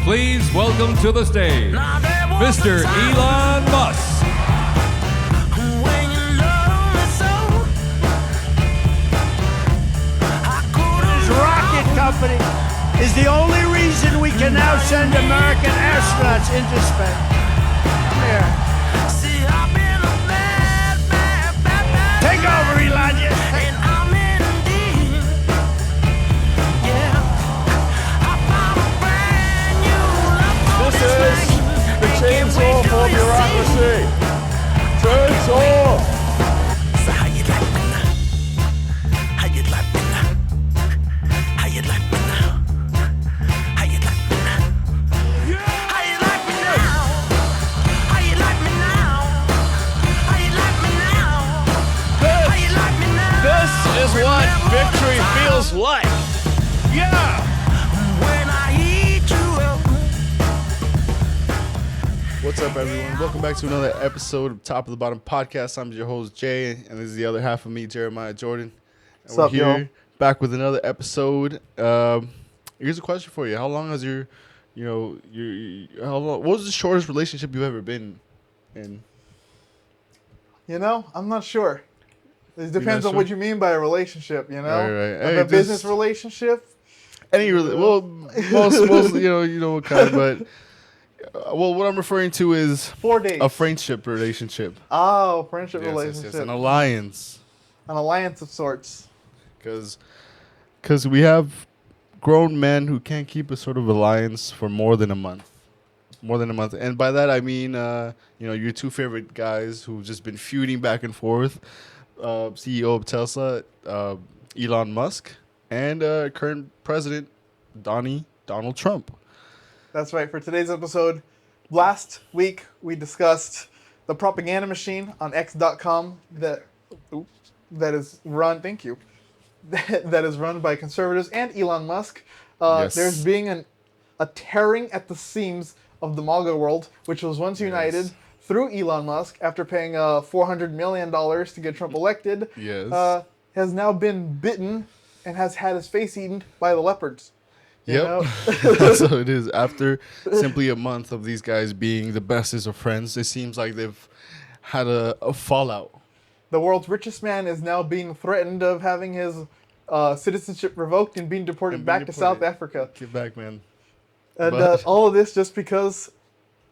Please welcome to the stage, Mr. Elon Musk. This rocket company is the only reason we can now send American astronauts into space. Come here. Take over, Elon. This is the chainsaw for bureaucracy. Chainsaw! So how you like me now? How you like me now? How you like me now? How you like me now? How you like me now? How you like me now? How you like me now? How you like me now? This is what victory feels like. Yeah! When I eat you up. What's up, everyone? Welcome back to another episode of Top of the Bottom Podcast. I'm your host, Jay, and this is the other half of me, Jeremiah Jordan. And What's up, we're here yo? back with another episode. Here's a question for you. How long has how long, what was the shortest relationship you've ever been in? You know, I'm not sure. It depends not on sure? what you mean by a relationship, you know? Right. Like Hey, a business just- relationship? Most you know what kind, but what I'm referring to is 4 days. a friendship relationship. Oh, friendship Yes, relationship. an alliance. An alliance of sorts. Because we have grown men who can't keep a sort of alliance for more than a month. And by that, I mean, your two favorite guys who've just been feuding back and forth. CEO of Tesla, Elon Musk, and current president, Donald Trump. That's right. For today's episode, last week we discussed the propaganda machine on X.com that is run, thank you, that is run by conservatives and Elon Musk. Yes. There's being a tearing at the seams of the MAGA world, which was once united through Elon Musk after paying $400 million to get Trump elected. Yes. Has now been bitten and has had his face eaten by the leopards. You Yep. know? So it is. After simply a month of these guys being the bestest of friends, it seems like they've had a fallout. The world's richest man is now being threatened of having his citizenship revoked and being deported back to South Africa. Get back, man. And But- all of this just because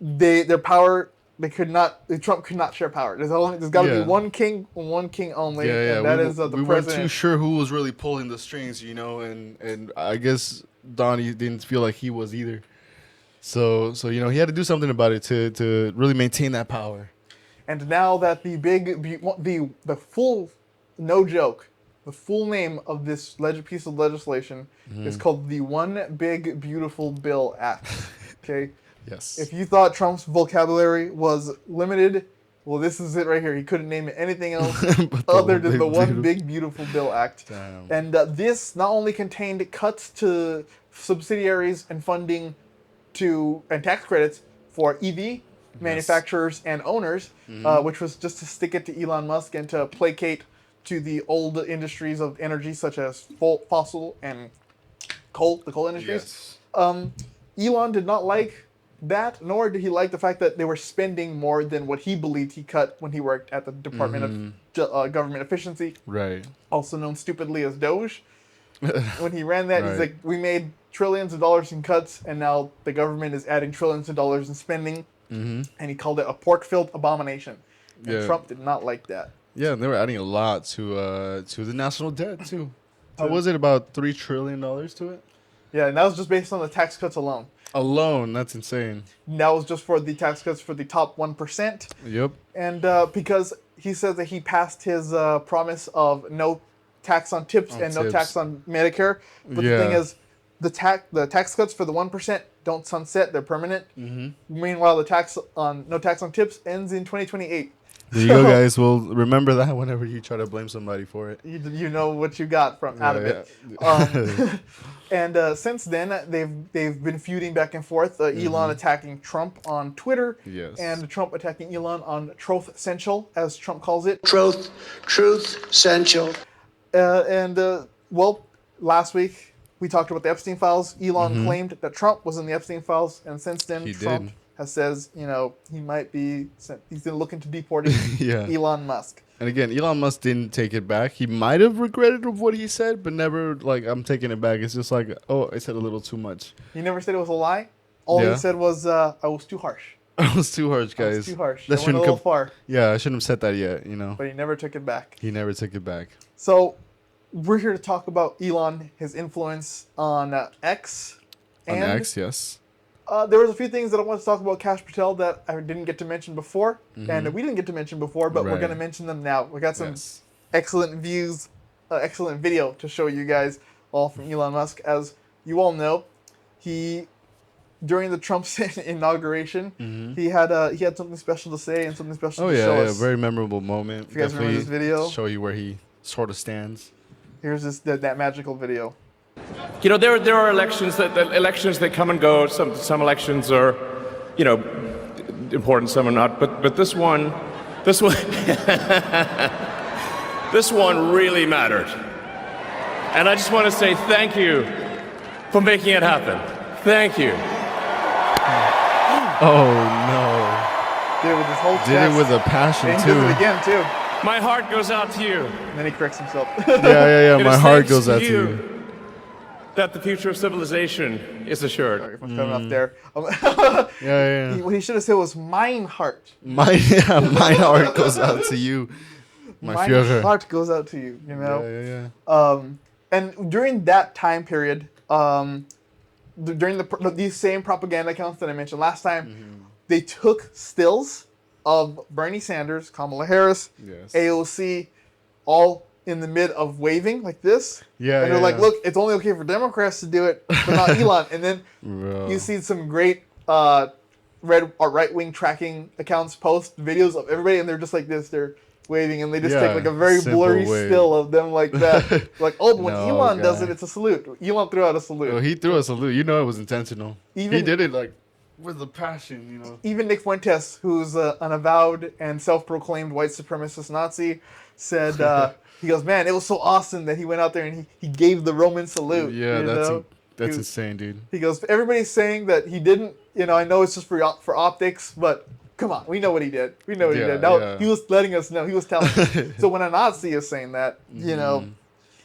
their power, Trump could not share power. There's got to Yeah. be one king only, and that is the we weren't too president. sure who was really pulling the strings, and I guess Donnie didn't feel like he was either. So he had to do something about it to really maintain that power. And now that the full, no joke, the full name of this piece of legislation is called the One Big Beautiful Bill Act. Okay? Yes. If you thought Trump's vocabulary was limited, well, this is it right here. He couldn't name anything else But other than the One Beautiful- Big Beautiful Bill Act. Damn. And this not only contained cuts to subsidiaries and funding and tax credits for EV manufacturers and owners, which was just to stick it to Elon Musk and to placate to the old industries of energy such as fossil and the coal industries. Yes. Elon did not like that, nor did he like the fact that they were spending more than what he believed he cut when he worked at the Department of Government Efficiency, Right. also known stupidly as Doge. When he ran that, he's Right. like, we made trillions of dollars in cuts, and now the government is adding trillions of dollars in spending, and he called it a pork-filled abomination. And Yeah. Trump did not like that. Yeah, and they were adding a lot to the national debt too. Was it about $3 trillion to it? Yeah, and that was just based on the tax cuts alone. Alone, that's insane. And that was just for the tax cuts for the top 1%. Yep. And because he says that he passed his promise of no tax on tips and no tips. tax on Medicare. But the Yeah. thing is, the tax cuts for the 1% don't sunset; they're permanent. Meanwhile, no tax on tips ends in 2028. There you go, guys. Well, remember that whenever you try to blame somebody for it. You know what you got out of it. And since then, they've been feuding back and forth. Elon attacking Trump on Twitter, Yes. and Trump attacking Elon on Truth Central, as Trump calls it. Truth Central. Well, last week we talked about the Epstein files. Elon claimed that Trump was in the Epstein files, and since then, He Trump did. has says, he might be, he's going to look into deporting Yeah. Elon Musk. And again, Elon Musk didn't take it back. He might have regretted of what he said, but never like I'm taking it back. It's just like, oh, I said a little too much. He never said it was a lie. All Yeah. he said was, I was too harsh. I was too harsh, I guys. was too harsh. That I went a shouldn't little come. far, Yeah, I shouldn't have said that yet. but he never took it back. He never took it back. So we're here to talk about Elon, his influence on X. On And X, yes. there was a few things that I wanted to talk about Cash Patel that I didn't get to mention before, and we didn't get to mention before, but we're Right. going to mention them now. We got some Yes. excellent views, excellent video to show you guys all from Elon Musk. As you all know, during the Trump inauguration, he had something special to say and something special Oh to show yeah, us. very memorable moment. If you guys remember this video? show you where he sort of stands. Here's that magical video. You know, there are elections that come and go. Some elections are, important. Some are not. But this one, this one really mattered. And I just want to say thank you for making it happen. Thank you. Oh no! Did it with his whole Did chest. it with a passion And he too. does it again too. My heart goes out to you. And then he corrects himself. Yeah. It My is heart thanks goes to out to you. that the future of civilization is assured. Sorry for coming up there. Yeah. What he should have said was mine heart. My heart goes out to you, my Mine Führer. heart goes out to you. Yeah. And during that time period, during these same propaganda accounts that I mentioned last time, they took stills of Bernie Sanders, Kamala Harris, Yes. AOC, all in the mid of waving like this. Yeah, And they're yeah, like, yeah. look, it's only okay for Democrats to do it, but not Elon. And then Bro. you see some great right-wing tracking accounts post videos of everybody, and they're just like this. They're waving, and they just Yeah, take like a very simple blurry wave. still of them like that. Like, oh, but when No, Elon does guy. it, it's a salute. Elon threw out a salute. Oh, he threw a salute. You know it was intentional. he Even- did it like with a passion. Even Nick Fuentes, who's an avowed and self-proclaimed white supremacist Nazi, said, he goes, man, it was so awesome that he went out there and he gave the Roman salute. Yeah, you that's know? that's He- insane, dude. He goes, everybody's saying that he didn't, I know it's just for optics, but come on, we know what he did. We know what he Yeah, did. Now, yeah. he was letting us know. He was telling us. So when a Nazi is saying that,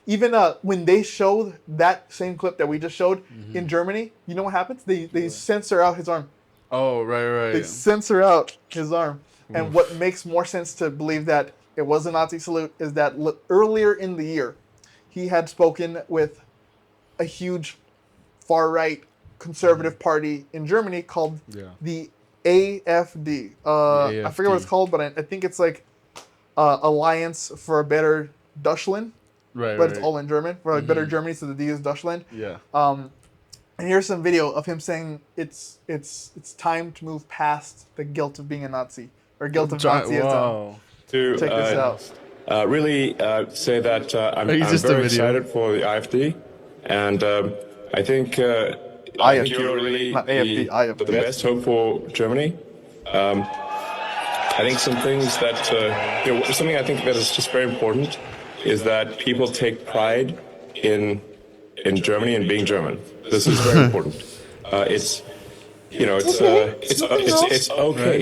even when they showed that same clip that we just showed in Germany, you know what happens? They censor out his arm. Oh, right. They censor out his arm. And what makes more sense to believe that it was a Nazi salute is that earlier in the year, he had spoken with a huge far-right conservative party in Germany called the AFD. I forget what it's called, but I think it's like Alliance for a Better Deutschland. Right. But it's all in German. For like Better Germany, so the D is Deutschland. Yeah. And here's some video of him saying it's time to move past the guilt of being a Nazi or guilt of Nazism. Wow. To Check this out. really say that I'm It's just a very video. excited for the AfD, and I think IFD, you're really not AFD, IFD. the best hope for Germany. I think some things that something I think that is just very important is that people take pride in Germany and being German. This is very important. It's okay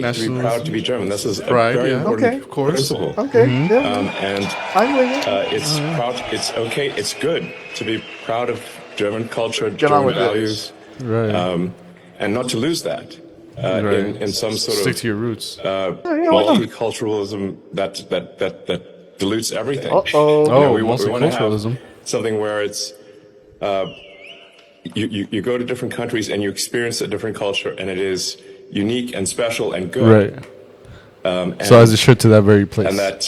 Right, to be proud to be German. This is a Pride, very yeah. important Okay. Of course. principle. Okay, yeah. And I'm with you. it's proud. It's okay. It's good to be proud of German culture, Get on German with it. values, Right. and not to lose that Right. in some sort Stick of to your roots. multiculturalism that dilutes everything. Uh-oh. we wanna have multiculturalism. something where it's you go to different countries and you experience a different culture, and it is unique and special and good. Right. And, So as it should to that very place. and that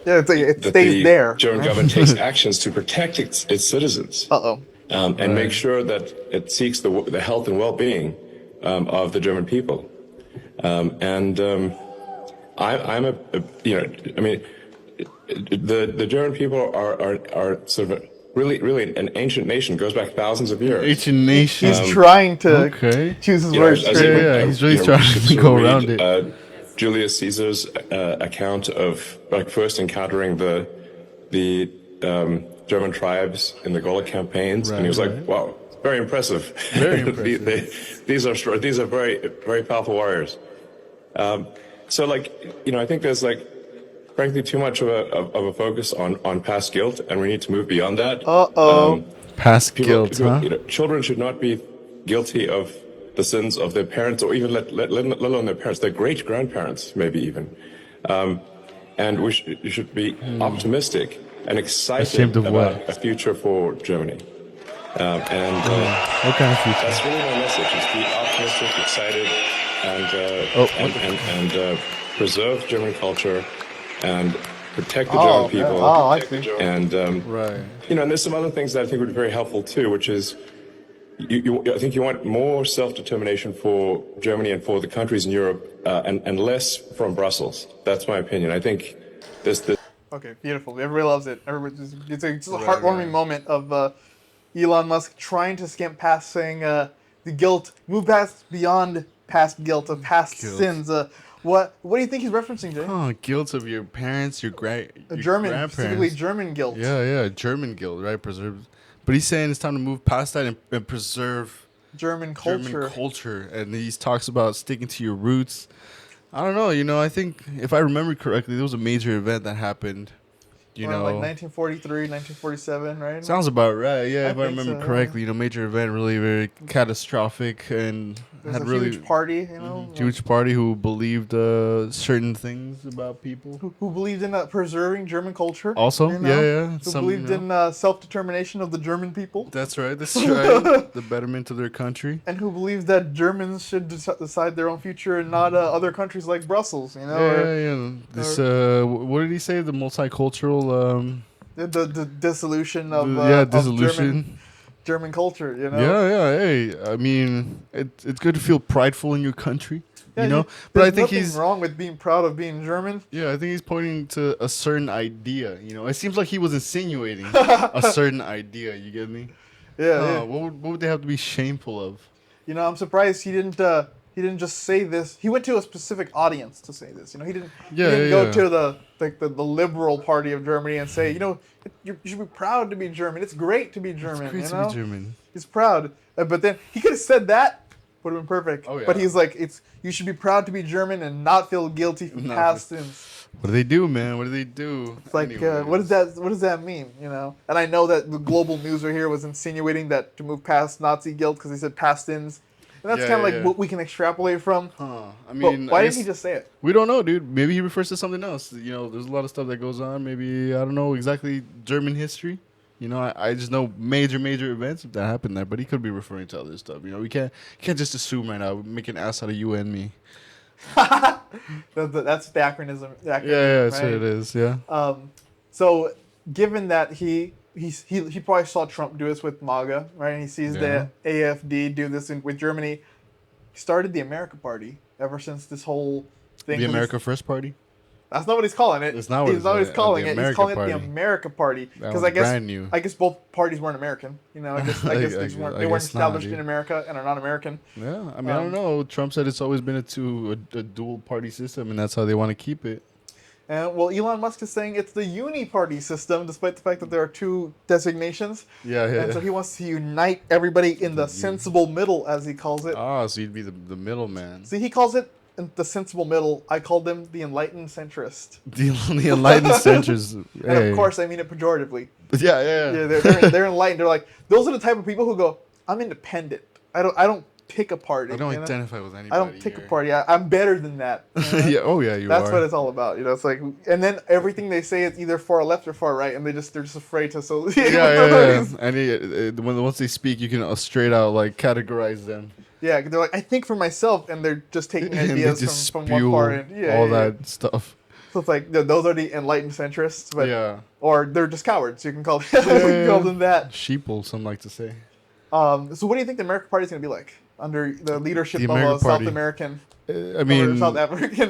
Yeah, it's like, it that stays the there. German government takes actions to protect its citizens. Uh-oh. And make sure that it seeks the health and well-being of the German people. I'm the German people are sort of really an ancient nation, goes back thousands of years. Ancient nation. He's trying to Okay. choose his You know, words. as Great. you- Yeah, he's really you trying you to sort go of around read, it. Julius Caesar's account of like first encountering the German tribes in the Gaulle campaigns, and he was like, "Wow, very impressive. Very impressive. These are very, very powerful warriors." So, like, I think there's like, frankly, too much of a focus on past guilt, and we need to move beyond that. Past guilt, huh? Children should not be guilty of the sins of their parents, or even let alone their parents, their great grandparents, maybe even. And you should be optimistic and excited about a future for Germany. What kind of future? That's really my message: is be optimistic, excited, and preserve German culture and protect the German people. I see. And and there's some other things that I think would be very helpful too, which is I think you want more self-determination for Germany and for the countries in Europe, and less from Brussels. That's my opinion. I think this. Okay, beautiful. Everybody loves it. It's a heartwarming moment of Elon Musk trying to skimp past, saying the guilt, move beyond past guilt of past sins. What do you think he's referencing, Jay? Oh, guilt of your parents, your German, grandparents. specifically German guilt. Yeah, German guilt, right? But he's saying it's time to move past that and preserve German culture. And he talks about sticking to your roots. I don't know. I think if I remember correctly, there was a major event that happened. Like 1943, 1947, right? Sounds about right. Yeah, if I remember so, correctly, major event, really very catastrophic, and There's had a really huge party, huge party who believed certain things about people. Who believed in preserving German culture. Also, yeah. Who believed in self-determination of the German people. That's right. The betterment of their country. And who believed that Germans should decide their own future and not other countries like Brussels, This, what did he say? The multicultural... the dissolution of dissolution. German culture, Yeah. Hey, I mean, it's good to feel prideful in your country, But I think he's wrong with being proud of being German. Yeah, I think he's pointing to a certain idea. It seems like he was insinuating a certain idea. You get me? Yeah. What would they have to be shameful of? I'm surprised he didn't just say this. He went to a specific audience to say this. He didn't go to the liberal party of Germany and say, you should be proud to be German. It's great to be German. It's great to be German. He's proud. But then he could have said that. Would have been perfect. Oh, yeah. But he's like, you should be proud to be German and not feel guilty for past sins. What do they do, man? What do they do? It's like, what does that mean? And I know that the global news right here was insinuating that to move past Nazi guilt because he said past sins. And that's kind of what we can extrapolate from. I mean, but why didn't he just say it? We don't know, dude. Maybe he refers to something else. There's a lot of stuff that goes on. Maybe, I don't know exactly German history. I just know major events that happened there. But he could be referring to other stuff. We can't just assume right now. We make an ass out of you and me. That's the acronym. Yeah, that's what it is. Yeah. So given that he probably saw Trump do this with MAGA, right? And he sees the AfD do this with Germany. He started the America Party ever since this whole thing. The America First Party? That's not what he's calling it. It's not what he's calling it. He's calling Party. it the America Party because brand new. I guess both parties weren't American. I guess they weren't established in America and are not American. Yeah, I mean, I don't know. Trump said it's always been a dual party system, and that's how they want to keep it. And Elon Musk is saying it's the uni-party system, despite the fact that there are two designations. Yeah. And so he wants to unite everybody in the sensible middle, as he calls it. So you'd be the middleman. See, he calls it the sensible middle. I call them the enlightened centrist. The enlightened centrist. And of course, I mean it pejoratively. Yeah. Yeah, they're enlightened. They're like, those are the type of people who go, I'm independent. I don't pick a party. I don't identify with anybody. I don't pick a party. I'm better than that. Yeah. Oh yeah, That's what it's all about. It's like, and then everything they say is either far left or far right, and they're just afraid to associate. Yeah. And once they speak, you can straight out categorize them. Yeah, they're like, I think for myself, and they're just taking ideas from one part. That stuff. So it's like those are the enlightened centrists, but or they're just cowards. You can call them that. Sheeple, some like to say. So what do you think the American Party is going to be like under the leadership of a South African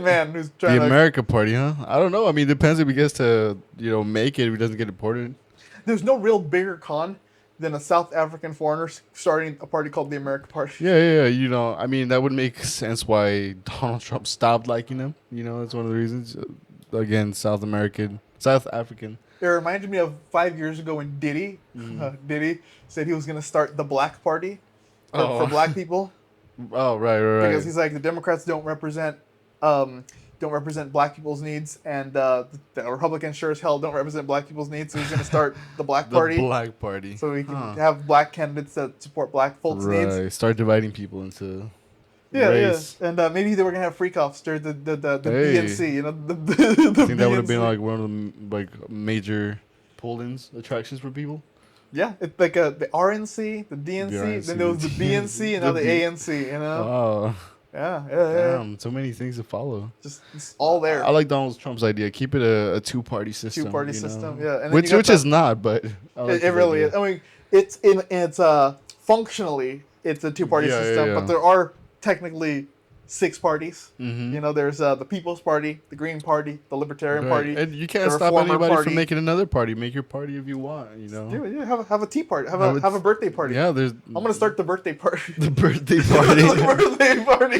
man who's trying the America Party, huh? I don't know. I mean, it depends if he gets to make it, if he doesn't get deported. There's no real bigger con than a South African foreigner starting a party called the American Party. Yeah. I mean, that would make sense why Donald Trump stopped liking him. That's one of the reasons. Again, South African. It reminded me of 5 years ago when Diddy said he was going to start the Black Party for black people. Oh, right. Because he's like, the Democrats don't represent black people's needs, and the Republicans sure as hell don't represent black people's needs. So he's going to start the Black Party. The Black Party. So we can have black candidates that support black folks' needs. Right. Start dividing people into Yeah, race. yeah. And maybe they were going to have freak-offs during the Hey. BNC, you know, the I think that would have been BNC. like one of the like major pull-ins attractions for people. Yeah, it's like the RNC, the DNC, then there was the BNC, and now the ANC, you know? Oh, Yeah. damn! So many things to follow. Just it's all there. I like Donald Trump's idea. Keep it a two-party system. Two-party you know? system, yeah. And then Which you got is not, but I like It his really idea. is. I mean, it's functionally it's a two-party Yeah, system, yeah. but there are technically 6 parties. Mhm. You know, there's the People's Party, the Green Party, the Libertarian Right. Party, And you can't the stop Reformer anybody Party. from making another party. Make your party if you want. You know. Yeah, have a tea party, have Have a birthday party. Yeah, there's I'm gonna start the birthday party. the birthday party. The birthday party.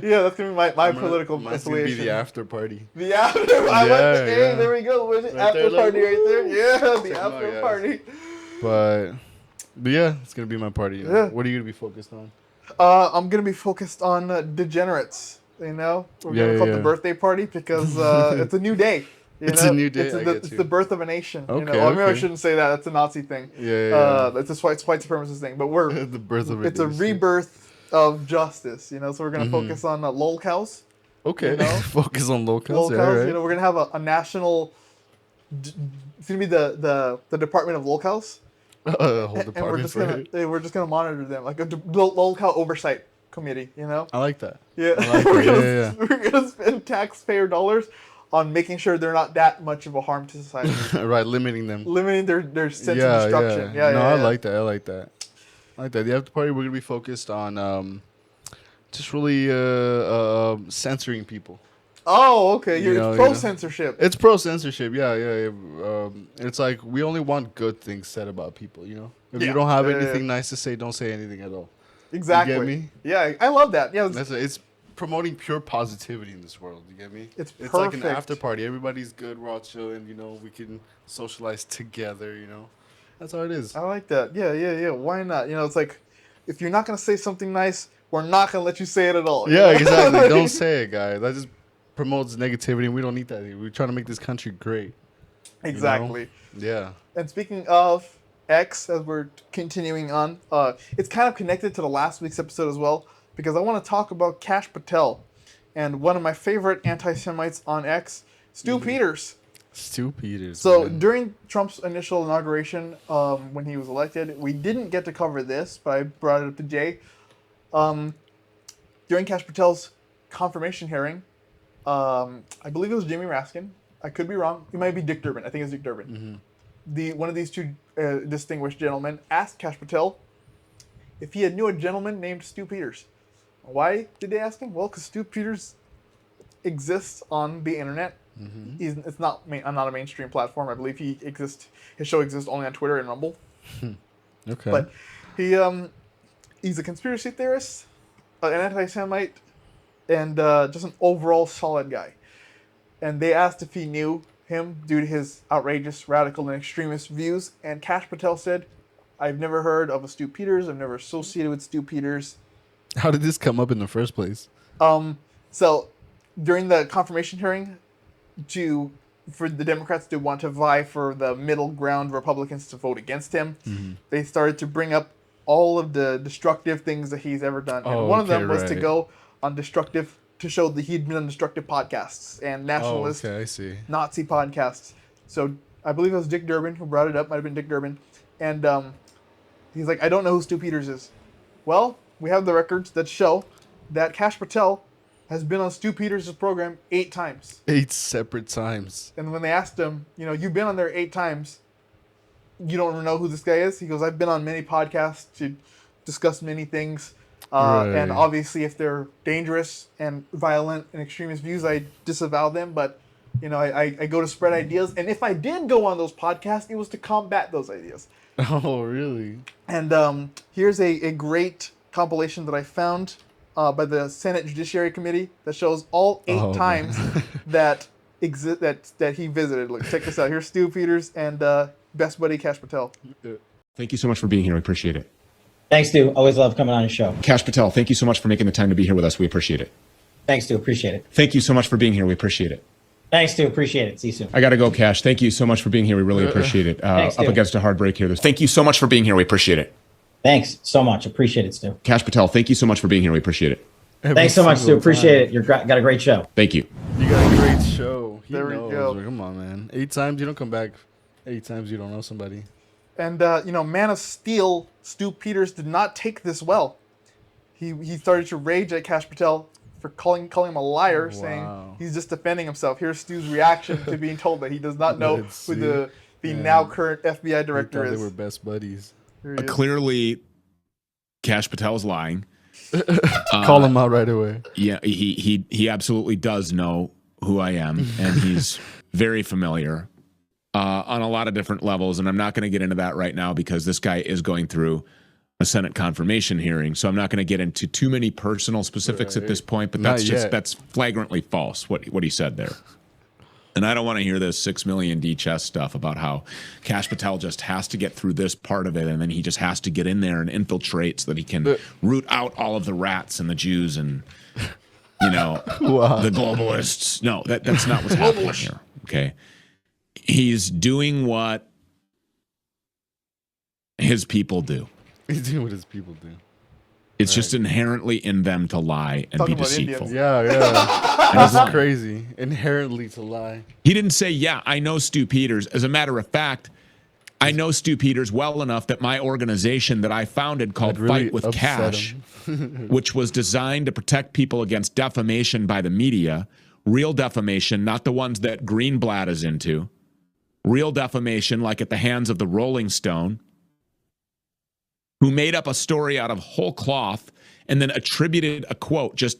Yeah, that's gonna be my political Mine's gonna be affiliation. the after party. The after. I like Yeah, the yeah. there we go. Where's it? Right After there, look. party right there. Yeah, the Check 'em out, after guys. party. But yeah, it's gonna be my party. You know? Yeah. What are you gonna be focused on? I'm gonna be focused on degenerates. You know, we're gonna call it the birthday party because it's a new day. You It's know? a new day, I get It's you. the birth of a nation. You know? Okay, Well, maybe I okay. shouldn't say that. That's a Nazi thing. Yeah. It's a white supremacist thing. But we're The birth of it's a nation. rebirth of justice. You know, so we're gonna Mm-hmm. focus on lol cows. Okay. you know? Focus on locals. Lol Yeah, cows. right. You know, we're gonna have a national. It's gonna be the Department of Lol cows. A whole And we're department just for gonna it. we're just gonna monitor them like a lol cow oversight committee. You know. I like that. Yeah, I like we're, it. gonna, Yeah. we're gonna spend taxpayer dollars on making sure they're not that much of a harm to society, Right, limiting them. limiting their sense of destruction. Yeah, No, yeah, I yeah. like that. I like that. The after party, we're gonna be focused on just really censoring people. Oh, okay. You You're know, pro you know. censorship. It's pro censorship. Yeah. It's like we only want good things said about people. You know, if Yeah. you don't have Yeah, yeah, anything yeah. nice to say, don't say anything at all. Exactly. me? Yeah, I love that. Yeah, It's promoting pure positivity in this world. You get me? It's like an perfect. after party. Everybody's good. We're all chilling. You know, we can socialize together. You know, that's how it is. I like that. Yeah. Why not? You know, it's like if you're not gonna say something nice, we're not gonna let you say it at all. you Yeah, know? exactly. Don't say it, guys. That just promotes negativity, and we don't need that. We're trying to make this country great. you know? Exactly. Yeah. And speaking of X, as we're continuing on, it's kind of connected to the last week's episode as well, because I want to talk about Kash Patel and one of my favorite anti-Semites on X, Stu Peters. Stu Peters. So man. during Trump's initial inauguration, when he was elected, we didn't get to cover this, but I brought it up to Jay. During Kash Patel's confirmation hearing, I believe it was Jimmy Raskin. I could be wrong. It might be Dick Durbin. I think it's Dick Durbin. One of these two distinguished gentlemen asked Kash Patel if he had knew a gentleman named Stu Peters. Why did they ask him? Well, because Stu Peters exists on the internet. It's not a mainstream platform. I believe his show exists only on Twitter and Rumble. Okay. But he's a conspiracy theorist, an anti-Semite, and just an overall solid guy. And they asked if he knew him due to his outrageous, radical, and extremist views. And Kash Patel said, "I've never heard of a Stu Peters. I've never associated with Stu Peters." How did this come up in the first place? So during the confirmation hearing, for the Democrats to want to vie for the middle ground Republicans to vote against him, they started to bring up all of the destructive things that he's ever done. And one of them was to go on to show that he'd been on destructive podcasts and nationalist I see. Nazi podcasts. So I believe it was Dick Durbin who brought it up. Might have been Dick Durbin. And he's like, "I don't know who Stu Peters is." Well, we have the records that show that Kash Patel has been on Stu Peters' program 8 times. 8 separate times. And when they asked him, you've been on there 8 times, you don't know who this guy is? He goes, "I've been on many podcasts to discuss many things. And Right. obviously if they're dangerous and violent and extremist views, I disavow them. But, I go to spread ideas. And if I did go on those podcasts, it was to combat those ideas." Oh, really? And here's a great compilation that I found by the Senate Judiciary Committee that shows all 8 Oh, times man. that that he visited. Look, check this out. Here's Stu Peters and best buddy Kash Patel. Thank you so much for being here. We appreciate it. Thanks, Stu. Always love coming on your show. Kash Patel, thank you so much for making the time to be here with us. We appreciate it. Thanks, Stu. Appreciate it. Thank you so much for being here. We appreciate it. Thanks, Stu. Appreciate it. See you soon. I got to go, Kash. Thank you so much for being here. We really appreciate it. Thanks, up Stu. against a hard break here. Thank you so much for being here. We appreciate it. Thanks so much. Appreciate it, Stu. Kash Patel, thank you so much for being here. We appreciate it. Thanks so much, Stu. Appreciate it. You've got a great show. Thank you. You got a great show. He There we knows. go. Come on, man. 8 times you don't come back. 8 times you don't know somebody. And Man of Steel, Stu Peters did not take this well. He started to rage at Kash Patel for calling him a liar, saying he's just defending himself. Here's Stu's reaction to being told that he does not know who the now current FBI director is. They were best buddies. Clearly, Kash Patel's lying. Call him out right away. Yeah, he absolutely does know who I am, and he's very familiar on a lot of different levels. And I'm not going to get into that right now because this guy is going through a Senate confirmation hearing, so I'm not going to get into too many personal specifics at this point. But that's flagrantly false what he said there. And I don't want to hear this 6 million D chess stuff about how Kash Patel just has to get through this part of it, and then he just has to get in there and infiltrate so that he can root out all of the rats and the Jews and the globalists. No, that's not what's happening here. Okay, he's doing what his people do. He's doing what his people do. It's just inherently in them to lie and Talking be about deceitful. Indians. Yeah. That's crazy. Inherently to lie. He didn't say, yeah, I know Stu Peters. As a matter of fact, I know Stu Peters well enough that my organization that I founded called really Fight with upset Cash, which was designed to protect people against defamation by the media, real defamation, not the ones that Greenblatt is into, real defamation like at the hands of the Rolling Stone, who made up a story out of whole cloth and then attributed a quote, just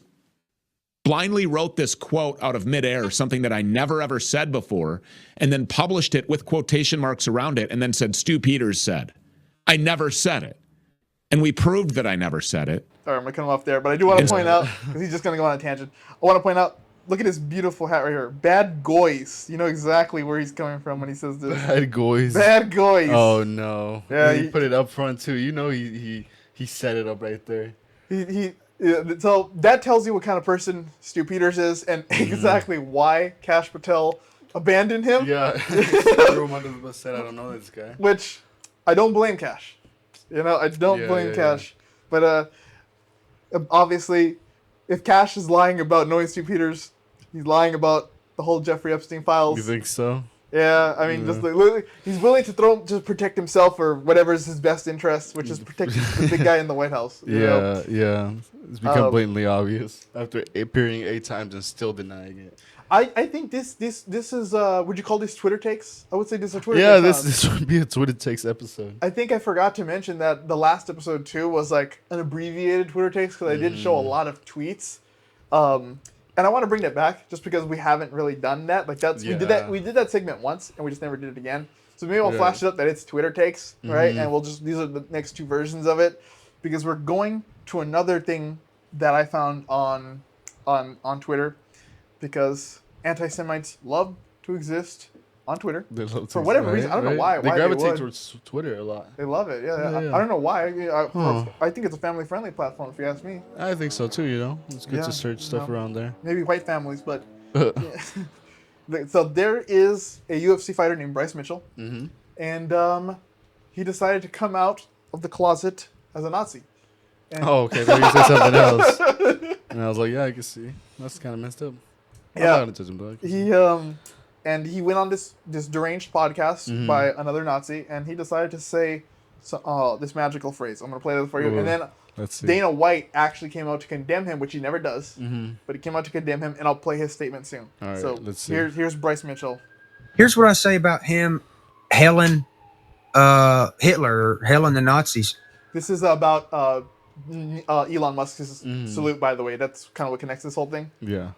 blindly wrote this quote out of midair, something that I never ever said before, and then published it with quotation marks around it and then said, Stu Peters said. I never said it. And we proved that I never said it. Sorry, I'm going to cut him off there, but I do want to point out, because he's just going to go on a tangent, I want to point out, look at his beautiful hat right here. Bad Goys. You know exactly where he's coming from when he says this. Bad Goys. Bad Goys. Oh, no. Yeah, he put it up front, too. You know he set it up right there. So that tells you what kind of person Stu Peters is and exactly why Kash Patel abandoned him. Yeah. Threw him under the bus, said, I don't know this guy. Which, I don't blame Kash. I don't blame Kash. But obviously, if Kash is lying about knowing Stu Peters, he's lying about the whole Jeffrey Epstein files. You think so? Yeah, I mean, just like, he's willing to protect himself or whatever is his best interest, which is protecting the big guy in the White House. Yeah. It's become blatantly obvious after appearing 8 times and still denying it. I think this is would you call these Twitter takes? I would say this is a Twitter Yeah, takes. this would be a Twitter takes episode. I think I forgot to mention that the last episode too was like an abbreviated Twitter takes because I did show a lot of tweets. And I want to bring that back just because we haven't really done that. Like we did that segment once and we just never did it again. So maybe I'll flash it up that it's Twitter takes, right? And we'll just these are the next 2 versions of it because we're going to another thing that I found on Twitter because anti-Semites love to exist on Twitter for whatever reason. I don't know why. They why gravitate would. towards Twitter a lot. They love it. Yeah. I don't know why. I think it's a family-friendly platform, if you ask me. I think so too. It's good to search stuff around there. Maybe white families, but so there is a UFC fighter named Bryce Mitchell, and he decided to come out of the closet as a Nazi. And okay. Then you said something else, and I was like, yeah, I can see. That's kind of messed up. Yeah. I'm not gonna touch him, though. He went on this deranged podcast by another Nazi, and he decided to say this magical phrase. I'm gonna play that for you, and then Dana White actually came out to condemn him, which he never does, but he came out to condemn him, and I'll play his statement soon. All right, so let's see. Here's Bryce Mitchell. Here's what I say about him hailing Hitler, hailing the Nazis. This is about Elon Musk's salute, by the way. That's kind of what connects this whole thing. Yeah.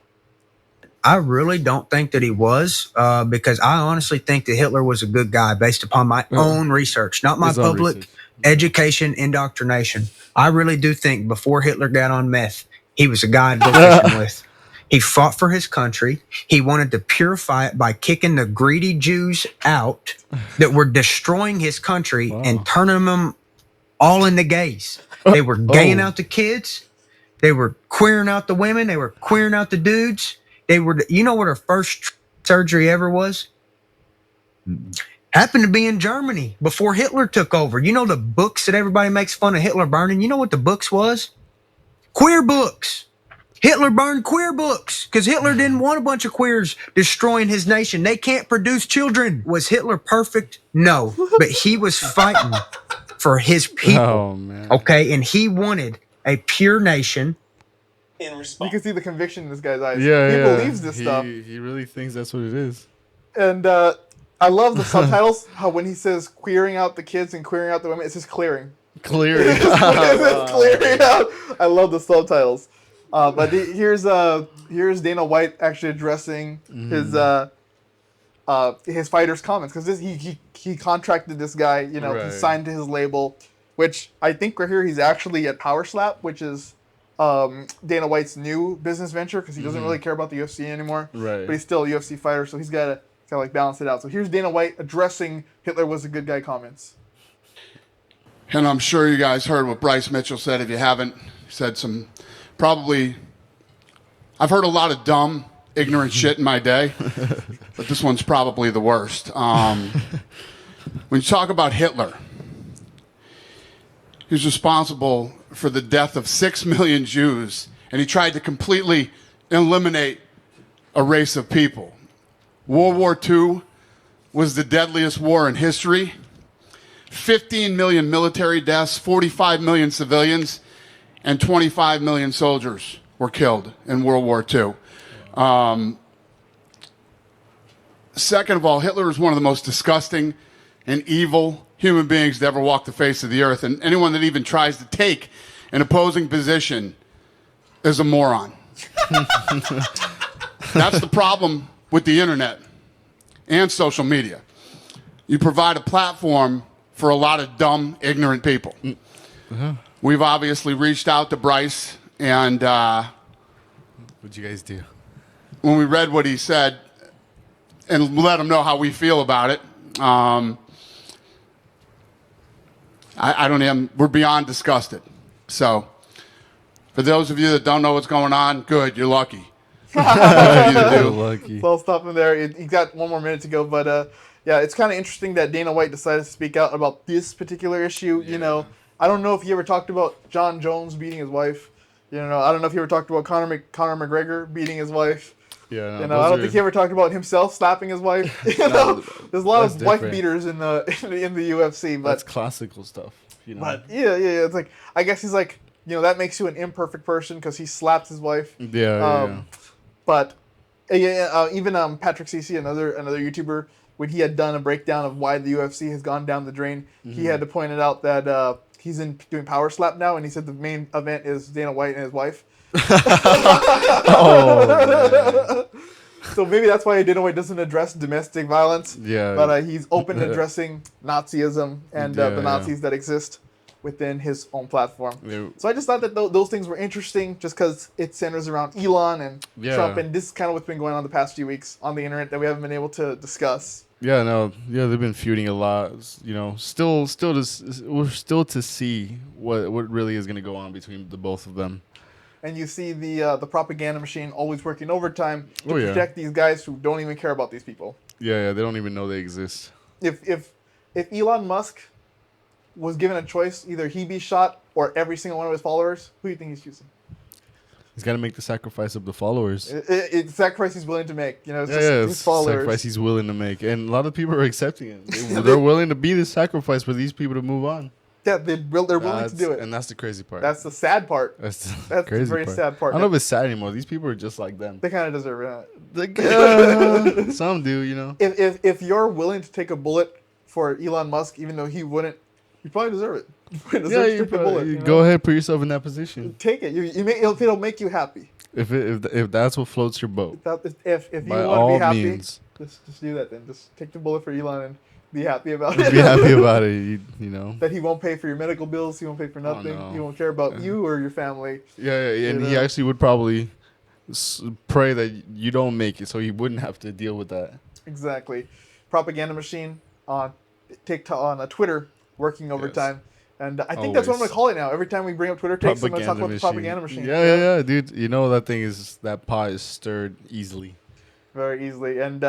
I really don't think that he was, because I honestly think that Hitler was a good guy based upon my own research, not my public education indoctrination. I really do think before Hitler got on meth, he was a guy to go fishing with. He fought for his country. He wanted to purify it by kicking the greedy Jews out that were destroying his country and turning them all into gays. They were gaying out the kids. They were queering out the women. They were queering out the dudes. They were, you know what her first surgery ever was? Happened to be in Germany before Hitler took over. You know the books that everybody makes fun of Hitler burning? You know what the books was? Queer books. Hitler burned queer books because Hitler didn't want a bunch of queers destroying his nation. They can't produce children. Was Hitler perfect? No, but he was fighting for his people. Oh, man. Okay, and he wanted a pure nation. You can see the conviction in this guy's eyes. Yeah, he yeah. believes this stuff. He really thinks that's what it is. And I love the subtitles. How when he says queering out the kids and queering out the women, it says clearing. Clearing. It says clearing out. I love the subtitles. But here's Dana White actually addressing his fighters' comments, because he contracted this guy. You know, he signed to his label, which I think right here he's actually at Power Slap, which is Dana White's new business venture, because he doesn't really care about the UFC anymore. Right. But he's still a UFC fighter, so he's got to kind of like balance it out. So here's Dana White addressing Hitler was a good guy comments. And I'm sure you guys heard what Bryce Mitchell said. If you haven't, he said some probably. I've heard a lot of dumb, ignorant shit in my day, but this one's probably the worst. When you talk about Hitler, he was responsible for the death of 6 million Jews, and he tried to completely eliminate a race of people. World War II was the deadliest war in history. 15 million military deaths, 45 million civilians, and 25 million soldiers were killed in World War II. Second of all, Hitler was one of the most disgusting and evil human beings to ever walk the face of the earth. And anyone that even tries to take an opposing position is a moron. That's the problem with the internet and social media. You provide a platform for a lot of dumb, ignorant people. We've obviously reached out to Bryce, and what'd you guys do? When we read what he said and let him know how we feel about it, I don't even, we're beyond disgusted. So, for those of you that don't know what's going on, good, you're lucky. You're lucky. So I'll stop him there. He's got one more minute to go, but yeah, it's kind of interesting that Dana White decided to speak out about this particular issue. You know, I don't know if he ever talked about John Jones beating his wife. You know, I don't know if he ever talked about Conor McGregor beating his wife. Yeah, no, you know, I don't think he ever talked about himself slapping his wife. You know, there's a lot of wife beaters in the UFC, but that's classical stuff. You know, but yeah. It's like, I guess he's like, you know, that makes you an imperfect person because he slaps his wife. Yeah. But even Patrick Cece, another YouTuber, when he had done a breakdown of why the UFC has gone down the drain, he had to point it out that he's doing Power Slap now, and he said the main event is Dana White and his wife. So maybe that's why Dana White doesn't address domestic violence. Yeah. But he's open to addressing Nazism and the Nazis that exist within his own platform. Yeah. So I just thought that those things were interesting just because it centers around Elon and Trump, and this is kind of what's been going on the past few weeks on the internet that we haven't been able to discuss. Yeah, they've been feuding a lot. You know, we're still to see what really is going to go on between the both of them. And you see the propaganda machine always working overtime to protect these guys who don't even care about these people. Yeah, they don't even know they exist. If Elon Musk was given a choice, either he be shot or every single one of his followers, who do you think he's choosing? He's got to make the sacrifice of the followers. It's the sacrifice he's willing to make. You know, it's just his followers. Sacrifice he's willing to make, and a lot of people are accepting it. They're willing to be the sacrifice for these people to move on. Yeah, they're willing to do it, and that's the crazy part. That's the sad part. That's the very sad part. I don't know if it's sad anymore. These people are just like them. They kind of deserve it. Some do, you know. If you're willing to take a bullet for Elon Musk, even though he wouldn't, you probably deserve it. You go ahead, put yourself in that position. Take it. It'll make you happy. If that's what floats your boat. If you want to be happy, just do that then. Just take the bullet for Elon and be happy about it. Be happy about it, you know. That he won't pay for your medical bills. He won't pay for nothing. He won't care about you or your family. Yeah, and he actually would probably pray that you don't make it, so you wouldn't have to deal with that. Exactly. Propaganda machine on TikTok, on Twitter, working overtime. And I think that's what I'm going to call it now. Every time we bring up Twitter takes, I'm going to talk about the propaganda machine. Yeah, dude. You know that pot is stirred easily. Very easily. And,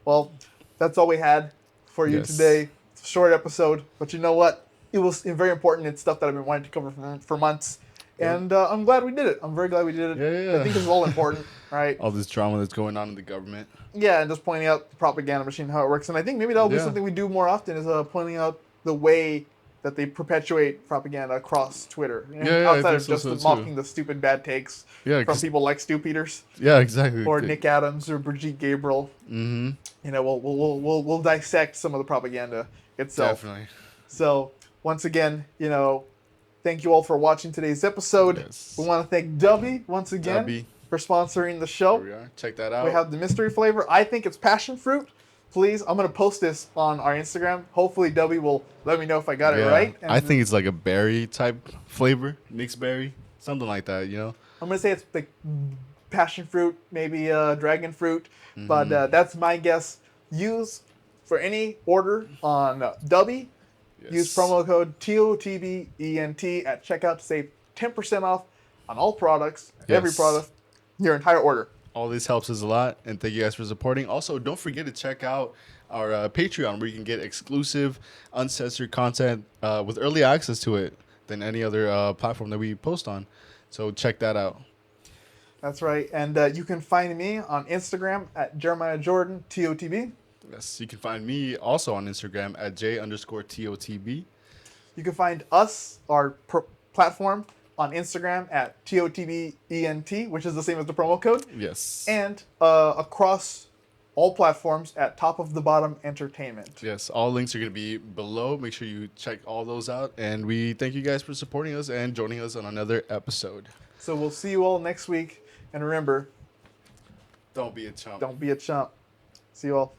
well, that's all we had for you today. It's a short episode, but you know what? It was very important. It's stuff that I've been wanting to cover for months. Yeah. And I'm glad we did it. I'm very glad we did it. Yeah. I think it's all important, right? All this drama that's going on in the government. Yeah, and just pointing out the propaganda machine, how it works. And I think maybe that'll be something we do more often, is pointing out the way that they perpetuate propaganda across Twitter. Outside of just mocking the stupid bad takes from people like Stu Peters. Yeah, exactly. Or Nick Adams or Brigitte Gabriel. Mm-hmm. You know, we'll dissect some of the propaganda itself. Definitely. So once again, you know, thank you all for watching today's episode. Yes. We want to thank Dubby once again for sponsoring the show. Here we are. Check that out. We have the mystery flavor. I think it's passion fruit. Please, I'm going to post this on our Instagram. Hopefully, Dubby will let me know if I got it right. And I think it's like a berry type flavor, mixed berry, something like that, you know? I'm going to say it's like passion fruit, maybe dragon fruit, but that's my guess. Use for any order on Dubby. Yes. Use promo code TOTBENT at checkout to save 10% off on all products, every product, your entire order. All this helps us a lot, and thank you guys for supporting. Also, don't forget to check out our Patreon, where you can get exclusive, uncensored content with early access to it than any other platform that we post on. So check that out. That's right. And you can find me on Instagram at Jeremiah Jordan, TOTB. Yes, you can find me also on Instagram at J_TOTB. You can find us, our platform, on Instagram at TOTBENT, which is the same as the promo code. Yes. And across all platforms at Top of the Bottom Entertainment. Yes, all links are going to be below. Make sure you check all those out. And we thank you guys for supporting us and joining us on another episode. So we'll see you all next week. And remember, don't be a chump. Don't be a chump. See you all.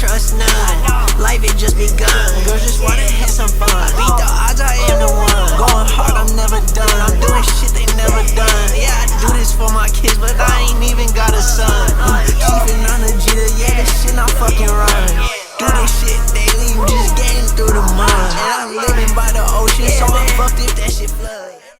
Trust none, life it just begun. Girls just wanna have some fun. Beat the odds, I am the one. Going hard, I'm never done. I'm doing shit they never done. Yeah, I do this for my kids, but I ain't even got a son. Keeping on the jitter, yeah, this shit not fucking run. Do this shit daily, just getting through the mud. And I'm living by the ocean, so I'm fucked if that shit flood.